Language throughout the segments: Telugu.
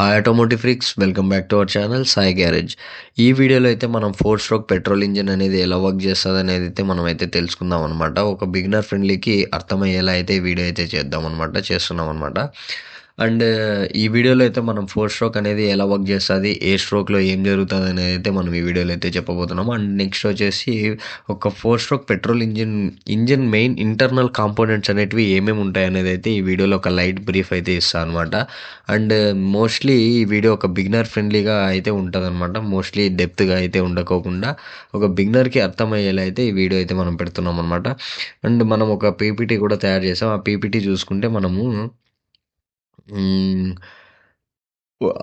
Hi automotive freaks, welcome back to our channel Sai garage. ఈ వీడియోలో అయితే మనం 4 స్ట్రోక్ పెట్రోల్ ఇంజిన్ అనేది ఎలా వర్క్ చేస్తుంది అనేది అయితే మనం అయితే తెలుసుకుందాం అనమాట. ఒక బిగినర్ ఫ్రెండ్లీకి అర్థమయ్యేలా అయితే ఈ వీడియో అయితే చేస్తున్నాం అనమాట. అండ్ ఈ వీడియోలో అయితే మనం 4 స్ట్రోక్ అనేది ఎలా వర్క్ చేస్తుంది, ఏ స్ట్రోక్లో ఏం జరుగుతుంది అనేది అయితే మనం ఈ వీడియోలో అయితే చెప్పబోతున్నాం. అండ్ నెక్స్ట్ వచ్చేసి ఒక 4 stroke petrol engine main internal components అనేటివి ఏమేమి ఉంటాయి అనేది అయితే ఈ వీడియోలో ఒక లైట్ బ్రీఫ్ అయితే ఇస్తాను అనమాట. అండ్ మోస్ట్లీ ఈ వీడియో ఒక బిగినర్ ఫ్రెండ్లీగా అయితే ఉంటుందన్నమాట. మోస్ట్లీ డెప్త్గా అయితే ఉండకోకుండా ఒక బిగినర్కి అర్థమయ్యేలా అయితే ఈ వీడియో అయితే మనం పెడుతున్నాం అనమాట. అండ్ మనం ఒక పీపీటీ కూడా తయారు చేసాం. ఆ పీపీటీ చూసుకుంటే మనము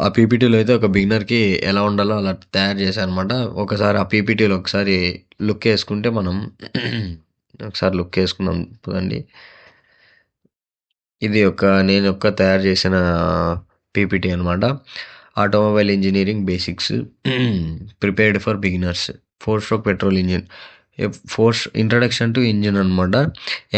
ఆ పీపీటీలో అయితే ఒక బిగినర్కి ఎలా ఉండాలో అలా తయారు చేశాను అనమాట. ఒకసారి ఆ పీపీటీలో ఒకసారి లుక్ వేసుకుంటే మనం ఒకసారి లుక్ వేసుకుందాం పదండి. ఇది నేను తయారు చేసిన పీపీటీ అనమాట. Automobile engineering basics prepared for beginners 4 stroke petrol engine. Introduction to engine అనమాట.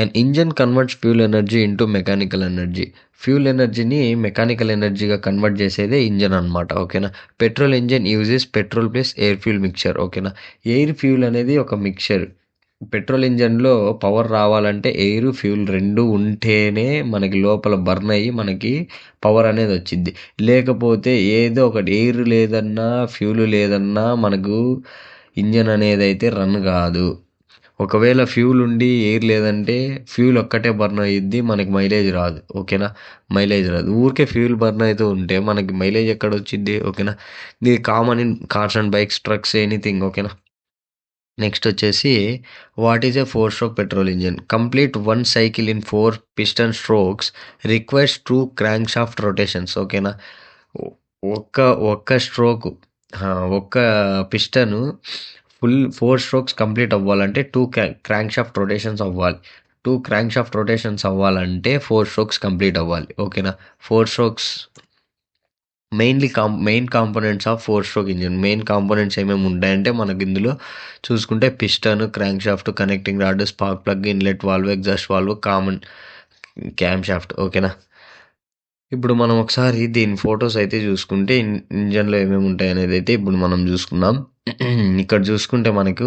And engine converts fuel energy into mechanical energy. Fuel ఎనర్జీని మెకానికల్ ఎనర్జీగా కన్వర్ట్ చేసేదే ఇంజన్ అనమాట. ఓకేనా. Petrol engine uses petrol plus air fuel mixture. ఓకేనా. ఎయిర్ ఫ్యూల్ అనేది ఒక మిక్చర్. పెట్రోల్ ఇంజన్లో పవర్ రావాలంటే ఎయిర్ ఫ్యూల్ రెండు ఉంటేనే మనకి లోపల బర్న్ అయ్యి మనకి పవర్ అనేది వచ్చింది. లేకపోతే ఏదో ఒకటి ఎయిర్ లేదన్నా ఫ్యూల్ లేదన్నా మనకు ఇంజన్ అనేది అయితే రన్ కాదు. ఒకవేళ ఫ్యూల్ ఉండి ఎయిర్ లేదంటే ఫ్యూల్ ఒక్కటే బర్న్ అయ్యిద్ది, మనకి మైలేజ్ రాదు. ఓకేనా. మైలేజ్ రాదు. ఊరికే ఫ్యూల్ బర్న్ అవుతూ ఉంటే మనకి మైలేజ్ ఎక్కడ వచ్చింది. ఓకేనా. ఇది common in cars and bikes, trucks, anything. ఓకేనా. నెక్స్ట్ వచ్చేసి what is a 4 stroke petrol engine. Complete 1 cycle in 4 piston strokes requires 2 crank shaft rotations. ఓకేనా. ఒక్క స్ట్రోకు ఒక్క పిస్టను ఫుల్ 4 స్ట్రోక్స్ కంప్లీట్ అవ్వాలంటే 2 క్రాంక్ షాఫ్ట్ రొటేషన్స్ అవ్వాలి. 2 క్రాంక్ షాఫ్ట్ రొటేషన్స్ అవ్వాలంటే 4 స్ట్రోక్స్ కంప్లీట్ అవ్వాలి. ఓకేనా. 4 strokes main components of 4 stroke engine. Main components ఏమేమి ఉంటాయంటే మనకి ఇందులో చూసుకుంటే piston, crank shaft, connecting rod, spark plug, inlet valve, exhaust valve, common cam shaft. ఓకేనా. ఇప్పుడు మనం ఒకసారి దీని ఫొటోస్ అయితే చూసుకుంటే ఇంజన్లో ఏమేమి ఉంటాయి అనేది అయితే ఇప్పుడు మనం చూసుకుందాం. ఇక్కడ చూసుకుంటే మనకు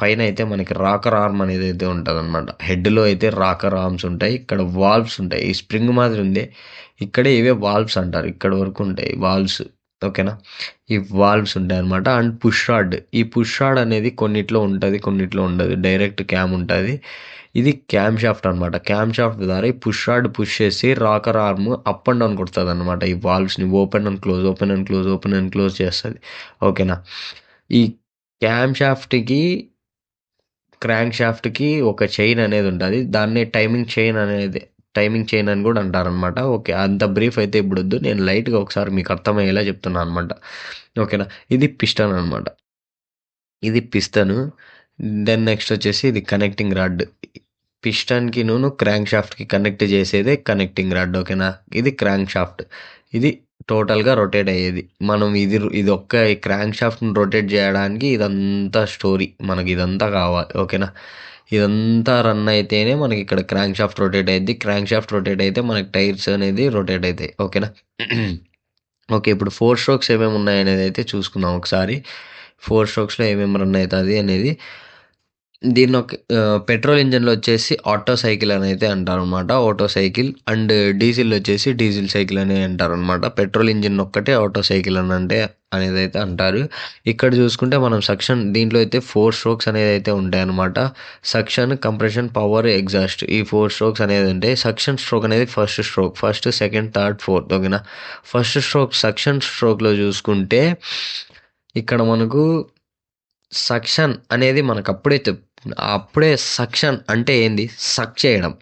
పైన అయితే మనకి రాకర్ ఆర్మ్ అనేది అయితే ఉంటుంది అనమాట. హెడ్లో అయితే రాకర్ ఆర్మ్స్ ఉంటాయి. ఇక్కడ వాల్వ్స్ ఉంటాయి. ఈ స్ప్రింగ్ మాదిరి ఉంది, ఇక్కడే ఇవే వాల్వ్స్ అంటారు. ఇక్కడ వరకు ఉంటాయి వాల్వ్స్. ఓకేనా. ఈ వాల్వ్స్ ఉంటాయి అనమాట. And push rod. ఈ పుష్ రాడ్ అనేది కొన్నిట్లో ఉంటుంది, కొన్నిట్లో ఉండదు. డైరెక్ట్ క్యామ్ ఉంటుంది. ఇది క్యామ్ షాఫ్ట్ అనమాట. క్యామ్ షాఫ్ట్ ద్వారా ఈ పుష్ రాడ్ పుష్ చేసి rocker arm up and down కొడుతుంది అనమాట. ఈ వాల్వ్స్ని open and close, open and close, open and close చేస్తుంది. ఓకేనా. ఈ క్యామ్ షాఫ్ట్కి క్రాంక్ షాఫ్ట్కి ఒక చైన్ అనేది ఉంటుంది. దాన్నే టైమింగ్ చైన్ అని కూడా అంటారనమాట. ఓకే. అంత బ్రీఫ్ అయితే ఇప్పుడు వద్దు, నేను లైట్గా ఒకసారి మీకు అర్థమయ్యేలా చెప్తున్నాను అనమాట. ఓకేనా. ఇది పిస్టన్ అనమాట. ఇది పిస్టన్. దెన్ నెక్స్ట్ వచ్చేసి ఇది కనెక్టింగ్ రాడ్. పిస్టన్కి క్రాంక్ షాఫ్ట్కి కనెక్ట్ చేసేదే కనెక్టింగ్ రాడ్. ఓకేనా. ఇది క్రాంక్ షాఫ్ట్. ఇది టోటల్గా రొటేట్ అయ్యేది. మనం ఇది ఒక్క క్రాంక్ షాఫ్ట్ని రొటేట్ చేయడానికి ఇదంతా స్టోరీ, మనకి ఇదంతా కావాలి. ఓకేనా. ఇదంతా రన్ అయితేనే మనకి ఇక్కడ క్రాంక్ షాఫ్ట్ రొటేట్ అయ్యింది. క్రాంక్ షాఫ్ట్ రొటేట్ అయితే మనకి టైర్స్ అనేది రొటేట్ అవుతాయి. ఓకేనా. ఓకే. ఇప్పుడు 4 స్ట్రోక్స్ ఏమేమి ఉన్నాయనేది అయితే చూసుకుందాం ఒకసారి. 4 స్ట్రోక్స్లో ఏమేమి రన్ అవుతుంది అనేది. దీన్ని పెట్రోల్ ఇంజన్లో వచ్చేసి ఆటో సైకిల్ అని అయితే అంటారనమాట. Auto cycle. అండ్ డీజిల్ వచ్చేసి డీజిల్ సైకిల్ అని అంటారనమాట. పెట్రోల్ ఇంజిన్ ఒక్కటే ఆటో సైకిల్ అనేది అయితే అంటారు. ఇక్కడ చూసుకుంటే మనం దీంట్లో అయితే 4 స్ట్రోక్స్ అనేది అయితే ఉంటాయన్నమాట. Suction, compression, power, exhaust. ఈ 4 స్ట్రోక్స్ అనేది ఉంటాయి. సక్షన్ స్ట్రోక్ అనేది ఫస్ట్, సెకండ్, థర్డ్, ఫోర్త్. ఓకేనా. ఫస్ట్ స్ట్రోక్ సక్షన్ స్ట్రోక్లో చూసుకుంటే ఇక్కడ మనకు సక్షన్ అనేది మనకు అప్పుడే సక్షన్ అంటే ఏంది, సక్ చేయడం.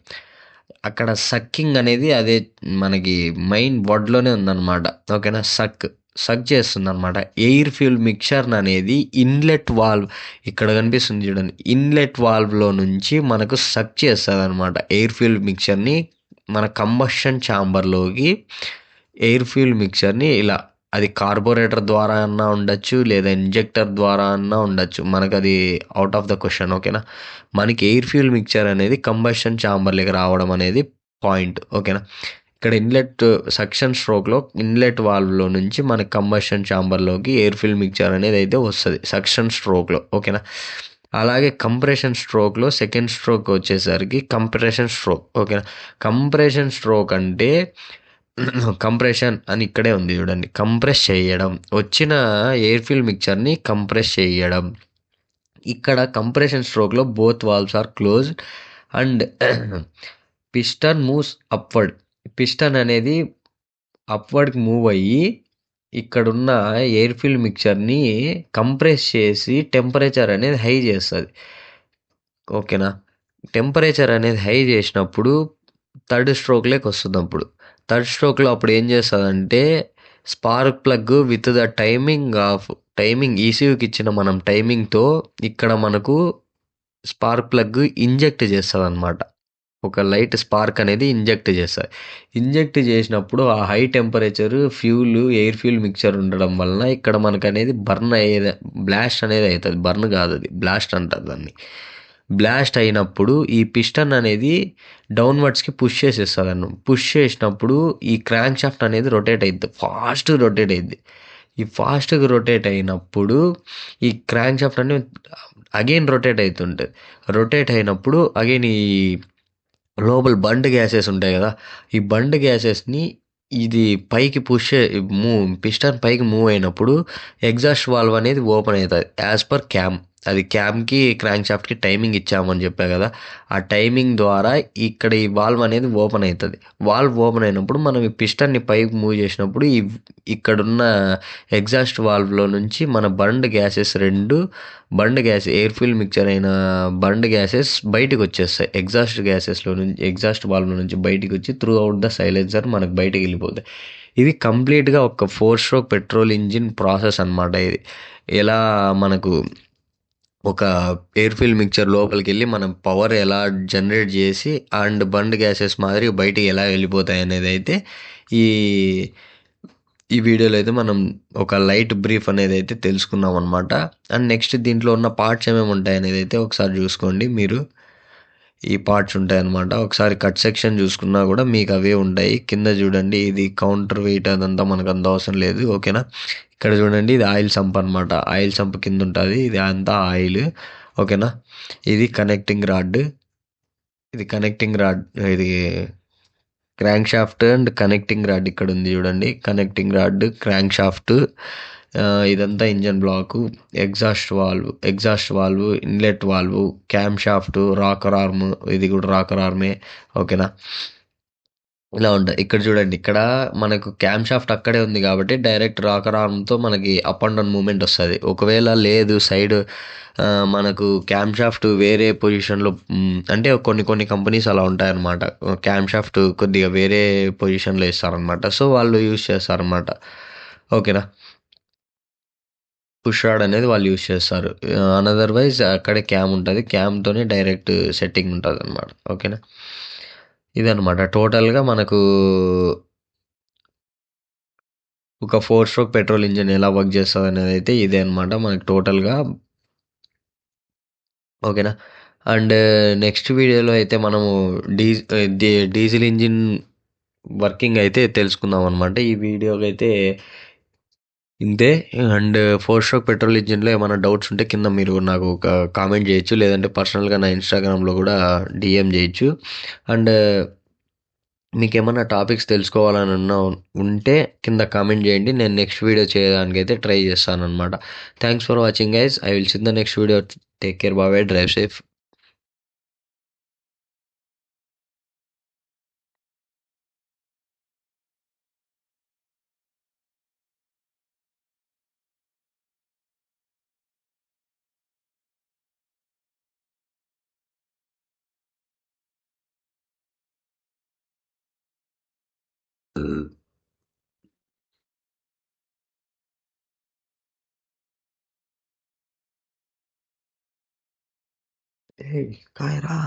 అక్కడ సక్కింగ్ అనేది అదే మనకి మెయిన్ వర్డ్లోనే ఉందన్నమాట. ఓకేనా. సక్ చేస్తుంది అనమాట. ఎయిర్ ఫ్యూల్ మిక్చర్ అనేది ఇన్లెట్ వాల్వ్, ఇక్కడ కనిపిస్తుంది చూడండి, ఇన్లెట్ వాల్వ్లో నుంచి మనకు సక్ చేస్తుంది అనమాట. ఎయిర్ ఫ్యూల్ మిక్చర్ని మన కంబషన్ ఛాంబర్లోకి ఎయిర్ ఫ్యూల్ మిక్చర్ని ఇలా, అది కార్బొరేటర్ ద్వారా అన్నా ఉండొచ్చు, లేదా ఇంజెక్టర్ ద్వారా అన్నా ఉండొచ్చు, మనకు అది అవుట్ ఆఫ్ ద క్వశ్చన్. ఓకేనా. మనకి ఎయిర్ ఫ్యూల్ మిక్చర్ అనేది కంబషన్ ఛాంబర్లోకి రావడం అనేది పాయింట్. ఓకేనా. ఇక్కడ ఇన్లెట్ సక్షన్ స్ట్రోక్‌లో ఇన్లెట్ వాల్వ్‌లో నుంచి మనకి కంబషన్ ఛాంబర్‌లోకి ఎయిర్ ఫిల్ మిక్చర్ అనేది అయితే వస్తది సక్షన్ స్ట్రోక్‌లో. ఓకేనా? అలాగే కంప్రెషన్ స్ట్రోక్‌లో సెకండ్ స్ట్రోక్ వచ్చేసరికి కంప్రెషన్ స్ట్రోక్. ఓకేనా? కంప్రెషన్ స్ట్రోక్ అంటే కంప్రెషన్ అని ఇక్కడే ఉంది చూడండి. కంప్రెస్ చేయడం. వచ్చిన ఎయిర్ ఫిల్ మిక్చర్‌ని కంప్రెస్ చేయడం. ఇక్కడ కంప్రెషన్ స్ట్రోక్‌లో both valves are closed and piston moves upward. Piston అనేది అప్‌వర్డ్‌కి మూవ్ అయ్యి ఇక్కడున్న ఎయిర్ ఫిల్ మిక్చర్‌ని కంప్రెస్ చేసి టెంపరేచర్ అనేది హై చేస్తది. ఓకేనా? టెంపరేచర్ అనేది హై చేసినప్పుడు థర్డ్ స్ట్రోక్‌లోకొస్తదప్పుడు. థర్డ్ స్ట్రోక్‌లో అప్పుడు ఏం చేస్తదంటే spark plug with the timing ఈసీయూకి ఇచ్చిన మనం టైమింగ్‌తో ఇక్కడ మనకు స్పార్క్ ప్లగ్ ఇంజెక్ట్ చేస్తదనమాట. ఒక లైట్ స్పార్క్ అనేది ఇంజెక్ట్ చేస్తది. ఇంజెక్ట్ చేసినప్పుడు ఆ high temperature air fuel mixture ఉండడం వలన ఇక్కడ మనకనేది బ్లాస్ట్ అనేది అయితది. బర్న్ కాదది. బ్లాస్ట్ అంటారు దాన్ని. బ్లాస్ట్ అయినప్పుడు ఈ పిస్టన్ అనేది డౌన్‌వర్డ్స్‌కి పుష్ చేసేస్తదన్నమాట. పుష్ చేసినప్పుడు ఈ క్రాంక్ షాఫ్ట్ అనేది రొటేట్ అయిద్ది. ఫాస్ట్‌గా రొటేట్ అయిద్ది. ఈ ఫాస్ట్‌గా రొటేట్ అయినప్పుడు ఈ క్రాంక్ షాఫ్ట్ అనేది అగైన్ రొటేట్ అయితుంటది. రొటేట్ అయినప్పుడు అగైన్ ఈ లోపల బండ్ గ్యాసెస్ ఉంటాయి కదా! ఈ బండ్ గ్యాసెస్‌ని ఇది పైకి పుష్ చే పిస్టన్ పైకి మూవ్ అయినప్పుడు ఎగ్జాస్ట్ వాల్వ్ అనేది ఓపెన్ అయితది. As per cam. అది క్యామ్‌కి, క్రాంక్ షాఫ్ట్‌కి టైమింగ్ ఇచ్చామని చెప్పా కదా! ఆ టైమింగ్ ద్వారా ఇక్కడ ఈ వాల్వ్ అనేది ఓపెన్ అయితది. వాల్వ్ ఓపెన్ అయినప్పుడు మనం ఈ పిస్టన్‌ని పైకి మూవ్ చేసినప్పుడు ఇక్కడున్న ఎగ్జాస్ట్ వాల్వ్‌లో నుంచి మన bund gas air fill mixture అయిన బండ్ గ్యాసెస్ బయటికొచ్చేస్తాయి. ఎగ్జాస్ట్ వాల్వ్ నుంచి బయటికొచ్చి త్రూ అవుట్ ద సైలెన్సర్ మనకు బయటికెళ్ళిపోతాయి. ఇది కంప్లీట్‌గా ఒక 4 స్ట్రోక్ పెట్రోల్ ఇంజిన్ ప్రాసెస్ అనమాట ఇది. ఎలా మనకు ఒక ఎయిర్ ఫిల్ మిక్చర్ లోపలికెళ్ళి మనం పవర్ ఎలా జనరేట్ చేసి అండ్ బండ్ గ్యాసెస్ మాదిరిగా బయటికి ఎలా వెళ్ళిపోతాయనేదైతే ఈ ఈ వీడియోలో అయితే మనం ఒక లైట్ బ్రీఫ్ అనేదైతే తెలుసుకున్నామనమాట. అండ్ నెక్స్ట్ దీంట్లో ఉన్న పార్ట్స్ ఏమేమి ఉంటాయనేదైతే ఒకసారి చూసుకోండి మీరు. ఈ పార్ట్స్ ఉంటాయన్నమాట. ఒకసారి కట్ సెక్షన్ చూసుకున్నా కూడా మీకు అవే ఉంటాయి. కింద చూడండి ఇది కౌంటర్ వెయిట్ అదంతా మనకంత అవసరం లేదు. ఓకేనా? ఇక్కడ చూడండి ఇది ఆయిల్ సంప్ అనమాట. ఆయిల్ సంప్ కింద ఉంటది. ఇది అంతా ఆయిల్. ఓకేనా? ఇది కనెక్టింగ్ రాడ్. ఇది crank shaft and connecting rod ఇక్కడ ఉంది చూడండి. కనెక్టింగ్ రాడ్, క్రాంక్ షాఫ్ట్, ఇదంతా engine block, exhaust valve, inlet valve, cam shaft, rocker arm, ఇది కూడా రాకర్ ఆర్మే. ఓకేనా? ఇలా ఉంటాయి. ఇక్కడ చూడండి. ఇక్కడ మనకు క్యామ్ షాఫ్ట్ అక్కడే ఉంది కాబట్టి డైరెక్ట్ రాకర్ ఆర్మ్‌తో మనకి అప్ అండ్ డౌన్ మూవ్‌మెంట్ వస్తది. ఒకవేళ లేదు సైడ్ మనకు క్యామ్ షాఫ్ట్ వేరే పొజిషన్‌లో అంటే కొన్ని కొన్ని కంపెనీస్ అలా ఉంటాయన్నమాట. క్యామ్ షాఫ్ట్ కొద్దిగా వేరే పొజిషన్‌లో ఇస్తారనమాట. సో, వాళ్ళు యూజ్ చేస్తారనమాట. ఓకేనా? పుష్ రాడ్ అనేది వాళ్ళు యూజ్ చేస్తారు. అనదర్‌వైజ్ అక్కడే క్యామ్ ఉంటది. క్యామ్‌తోనే డైరెక్ట్ సెట్టింగ్ ఉంటదనమాట. ఓకేనా? ఇదనమాట. టోటల్‌గా మనకు ఒక 4 స్ట్రోక్ పెట్రోల్ ఇంజిన్ ఎలా వర్క్ చేస్తదనేదైతే ఇదే అనమాట మనకి టోటల్‌గా. ఓకేనా? అండ్ నెక్స్ట్ వీడియోలో అయితే మనము డీజిల్ ఇంజిన్ వర్కింగ్ అయితే తెలుసుకుందాం అనమాట. ఈ వీడియోకైతే ఇంతే. అండ్ 4 స్ట్రోక్ పెట్రోల్ ఇంజిన్‌లో ఏమైనా డౌట్స్ ఉంటే కింద మీరు నాకు ఒక కామెంట్ చేయొచ్చు. లేదంటే పర్సనల్‌గా నా ఇన్‌స్టాగ్రామ్‌లో కూడా డీఎం చేయొచ్చు. అండ్ మీకేమన్నా టాపిక్స్ ఉంటే కింద కామెంట్ చేయండి. నేను నెక్స్ట్ వీడియో చేయడానికైతే ట్రై చేస్తాననమాట. Thanks for watching guys. I will see in the next video. Take care. Bye bye. Drive safe. ఏయ్! కాయరా.